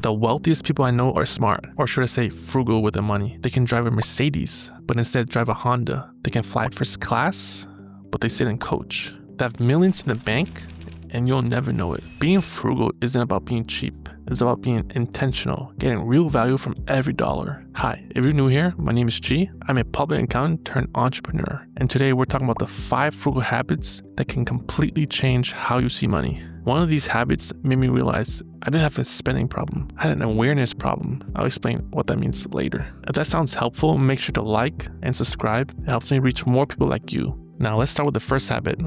The wealthiest people I know are smart, or should I say frugal with their money. They can drive a Mercedes, but instead drive a Honda. They can fly first class, but they sit in coach. They have millions in the bank, and you'll never know it. Being frugal isn't about being cheap. It's about being intentional, getting real value from every dollar. Hi, if you're new here, my name is Chi. I'm a public accountant turned entrepreneur. And today we're talking about the 5 frugal habits that can completely change how you see money. One of these habits made me realize I didn't have a spending problem. I had an awareness problem. I'll explain what that means later. If that sounds helpful, make sure to like and subscribe. It helps me reach more people like you. Now let's start with the first habit,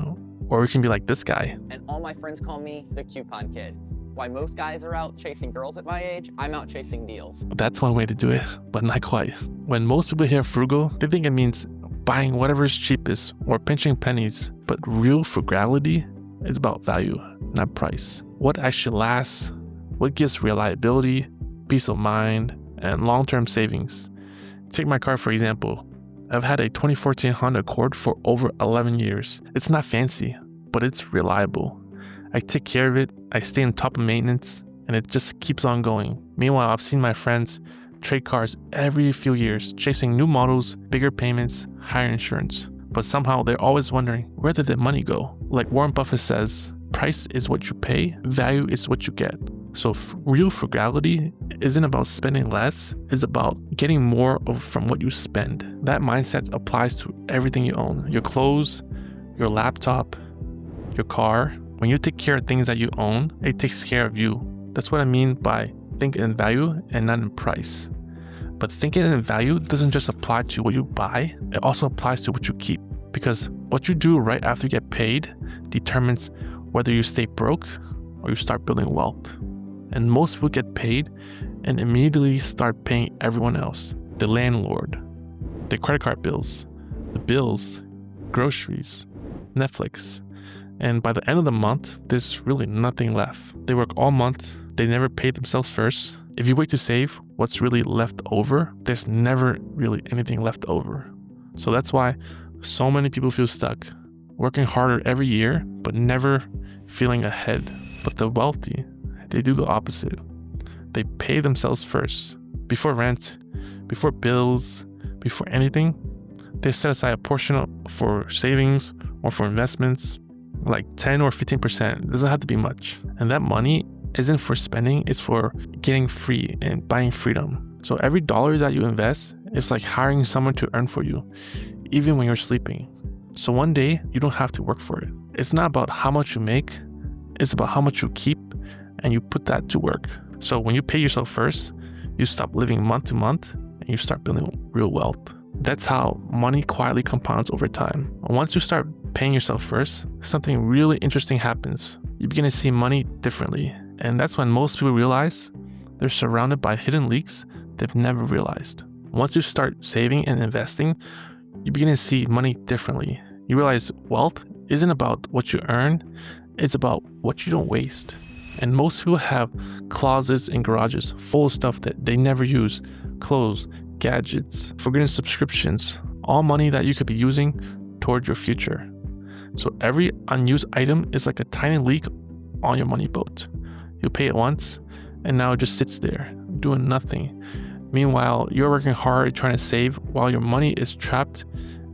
or we can be like this guy. And all my friends call me the coupon kid. Why most guys are out chasing girls at my age, I'm out chasing deals. That's one way to do it, but not quite. When most people hear frugal, they think it means buying whatever is cheapest or pinching pennies. But real frugality is about value, not price. What actually lasts, what gives reliability, peace of mind, and long-term savings. Take my car for example. I've had a 2014 Honda Accord for over 11 years. It's not fancy, but it's reliable. I take care of it, I stay on top of maintenance, and it just keeps on going. Meanwhile, I've seen my friends trade cars every few years, chasing new models, bigger payments, higher insurance. But somehow they're always wondering, where did the money go? Like Warren Buffett says, price is what you pay, value is what you get. So real frugality isn't about spending less, it's about getting more from what you spend. That mindset applies to everything you own. Your clothes, your laptop, your car. When you take care of things that you own, it takes care of you. That's what I mean by think in value and not in price. But thinking in value doesn't just apply to what you buy, it also applies to what you keep. Because what you do right after you get paid determines whether you stay broke or you start building wealth. And most people get paid and immediately start paying everyone else. The landlord, the credit card bills, the bills, groceries, Netflix. And by the end of the month, there's really nothing left. They work all month, they never pay themselves first. If you wait to save what's really left over, there's never really anything left over. So that's why so many people feel stuck, working harder every year, but never feeling ahead. But the wealthy, they do the opposite. They pay themselves first. Before rent, before bills, before anything, they set aside a portion for savings or for investments, like 10 or 15%. It doesn't have to be much. And that money isn't for spending, it's for getting free and buying freedom. So every dollar that you invest is like hiring someone to earn for you, even when you're sleeping. So one day, you don't have to work for it. It's not about how much you make, it's about how much you keep, and you put that to work. So when you pay yourself first, you stop living month to month, and you start building real wealth. That's how money quietly compounds over time. Once you start paying yourself first, something really interesting happens. You begin to see money differently. And that's when most people realize they're surrounded by hidden leaks they've never realized. Once you start saving and investing, you begin to see money differently. You realize wealth isn't about what you earn, it's about what you don't waste. And most people have closets and garages full of stuff that they never use, clothes, gadgets, forgotten subscriptions, all money that you could be using towards your future. So every unused item is like a tiny leak on your money boat. You pay it once, and now it just sits there, doing nothing. Meanwhile, you're working hard trying to save while your money is trapped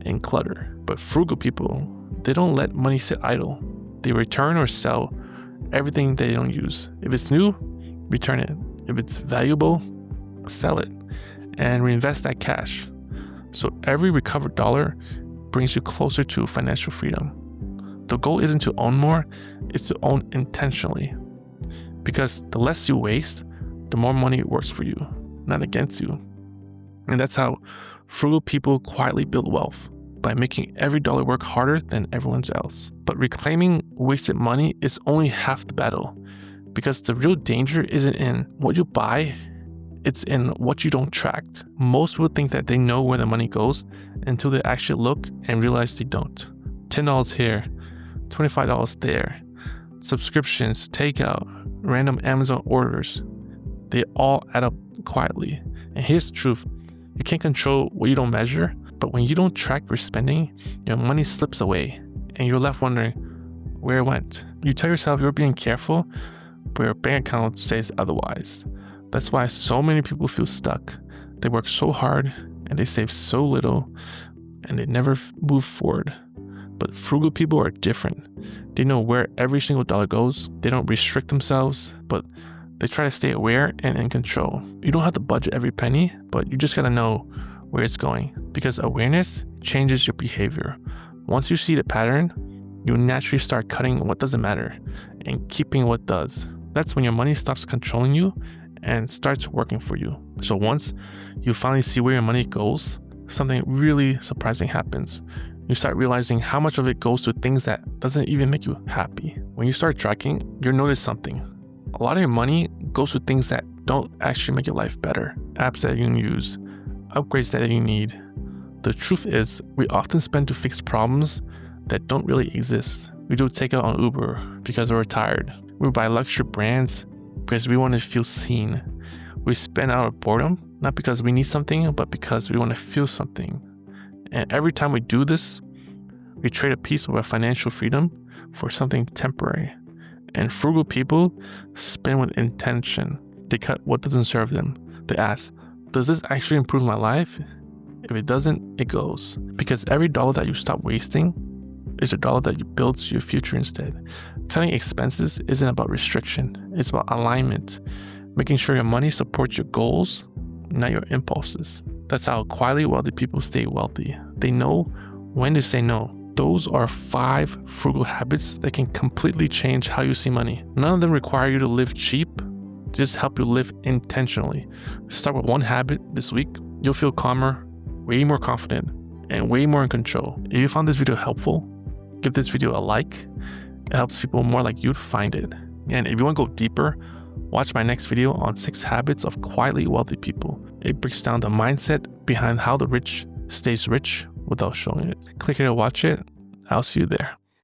in clutter. But frugal people, they don't let money sit idle. They return or sell everything they don't use. If it's new, return it. If it's valuable, sell it and reinvest that cash. So every recovered dollar brings you closer to financial freedom. The goal isn't to own more, it's to own intentionally. Because the less you waste, the more money works for you, not against you. And that's how frugal people quietly build wealth, by making every dollar work harder than everyone else. But reclaiming wasted money is only half the battle, because the real danger isn't in what you buy, it's in what you don't track. Most people think that they know where the money goes until they actually look and realize they don't. $10 here, $25 there, subscriptions, takeout, random Amazon orders, they all add up quietly. And here's the truth, you can't control what you don't measure, but when you don't track your spending, your money slips away and you're left wondering where it went. You tell yourself you're being careful, but your bank account says otherwise. That's why so many people feel stuck. They work so hard and they save so little and they never move forward. But frugal people are different. They know where every single dollar goes. They don't restrict themselves, but they try to stay aware and in control. You don't have to budget every penny, but you just gotta know where it's going, because awareness changes your behavior. Once you see the pattern, you naturally start cutting what doesn't matter and keeping what does. That's when your money stops controlling you and starts working for you. So once you finally see where your money goes, something really surprising happens. You start realizing how much of it goes to things that doesn't even make you happy. When you start tracking, you'll notice something. A lot of your money goes to things that don't actually make your life better. Apps that you can use, upgrades that you need. The truth is, we often spend to fix problems that don't really exist. We do takeout on Uber because we're tired. We buy luxury brands because we want to feel seen. We spend out of boredom, not because we need something, but because we want to feel something. And every time we do this, we trade a piece of our financial freedom for something temporary. And frugal people spend with intention. They cut what doesn't serve them. They ask, does this actually improve my life? If it doesn't, it goes. Because every dollar that you stop wasting is a dollar that you build to your future instead. Cutting expenses isn't about restriction. It's about alignment. Making sure your money supports your goals, not your impulses. That's how quietly wealthy people stay wealthy. They know when to say no. Those are 5 frugal habits that can completely change how you see money. None of them require you to live cheap. They just help you live intentionally. Start with one habit this week. You'll feel calmer, way more confident, and way more in control. If you found this video helpful, give this video a like. It helps people more like you to find it. And if you want to go deeper, watch my next video on 6 habits of quietly wealthy people. It breaks down the mindset behind how the rich stays rich without showing it. Click here to watch it. I'll see you there.